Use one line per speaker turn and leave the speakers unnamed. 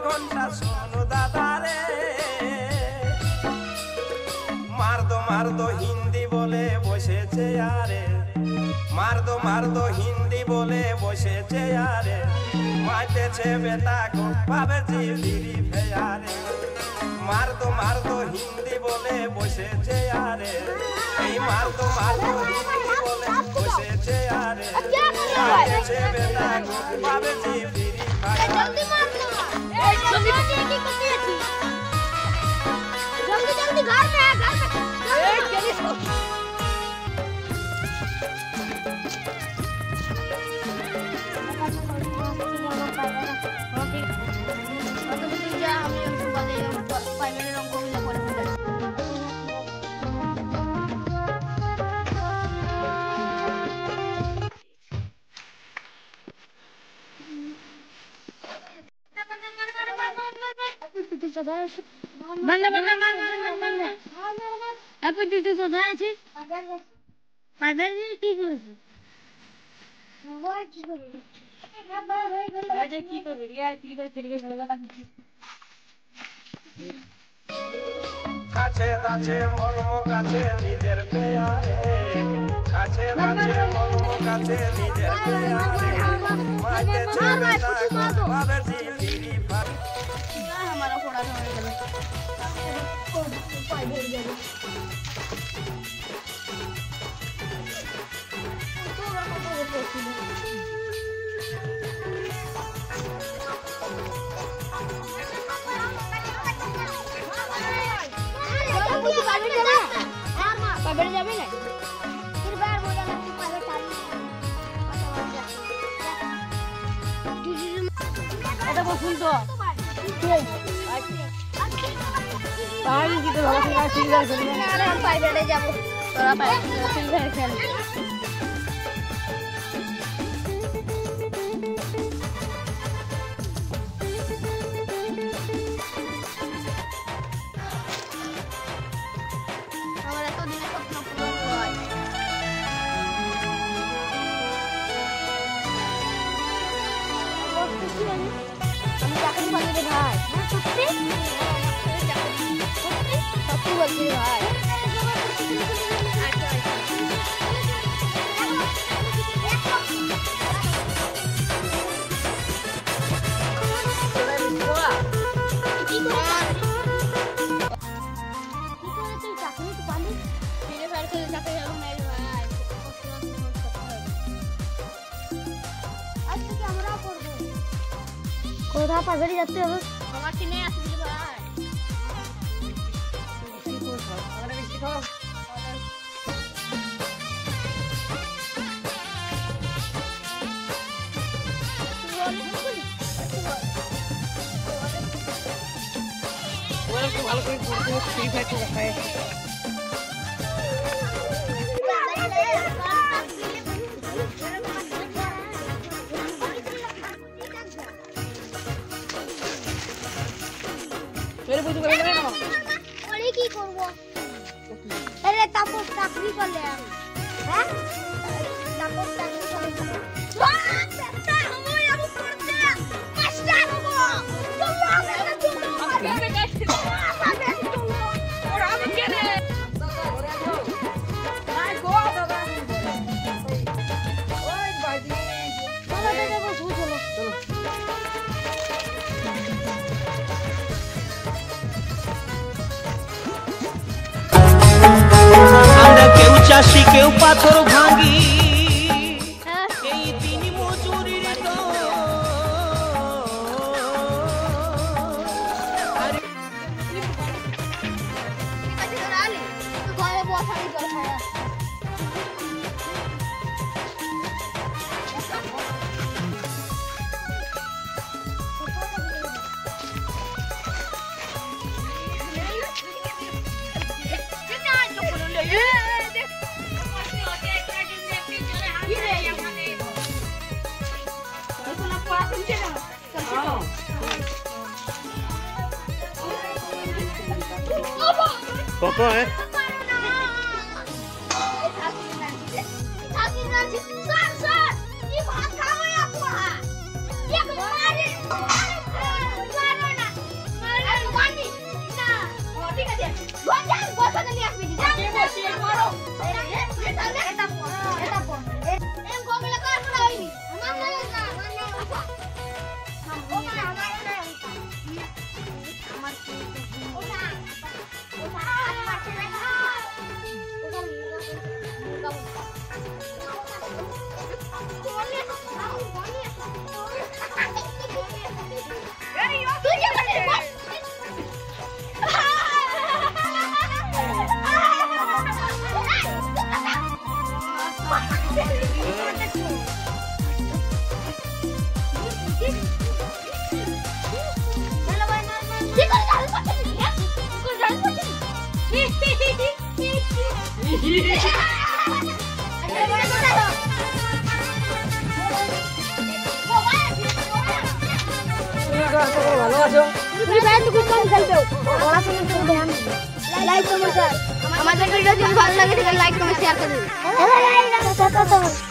ঘন্টা শোনো দাদা রে মারদো হিন্দি বলে বসেছে আরে মারদো হিন্দি বলে বসেছে আরে মাইতেছে বেটা গো পাবে জিবিরি ভেয়ারে মারদো হিন্দি বলে বসেছে আরে এই মারদো হিন্দি বলে বসেছে আরে মাইতেছে বেটা গো পাবে জিবিরি
जल्दी मार दो ए जल्दी की करते छी जल्दी घर पे ए जल्दी सो बंद अब दीदी तो था जी पागल जी की करू वो की करू अरे की करू यार की कर तेरे लगा
কাছে কাছে মর্ম কাছে নিজের পেয়ারে কাছে কাছে মর্ম কাছে নিজের পেয়ারে মাঝে ছেড়ে দাও পাবে জিবিরি
हमारा थोड़ा सा हो गया पाई भर गया पकड़ जाबे ना फिर बार बोला ना तू पागल टाली এটা বসুন তো তাই কি তো ভালো করে সিঙ্গার করি না আরে हम পাইরেটে যাব তোরা পাইরেটে সিঙ্গার খেল আমরা তো দিনে স্বপ্ন পূরণ হয় আমি চাকরি পাইলে রে ভাই হ্যাঁ সত্যি সত্যি বলছি রে ভাই কোথা পাগড়ি যাচ্ছে হবে আমার কিনে আসবি ভাই বেশি করব আমরা বেশি খাও ওরা তো ভালো করে পড়তে ফ্রি ফায়ার তো খায় मेरे बुझ गए ना और की করব अरे तापस चाकरी कर ले हैं तापस चाकरी कर बेटा हम अब पढ़ते मास्टर हो चलो और हम के रे भाई गो दादा ओए भाई चलो बेटा बस चलो
আমরা কেউ চাষি কেউ পাথর ভাঙি এই দিন মজুরির
ঘরে বসাই জল খায়
कतो है
सर ये भात खाओ या पोहा ये मारे ভালো আছো? তুমি ভাই তো খুব কম খেলছো। পড়াশোনা তো ধ্যান দিও। লাইক কমেন্ট আমাদের ভিডিও যদি ভালো লাগে তাহলে লাইক কমেন্ট শেয়ার করে দিন।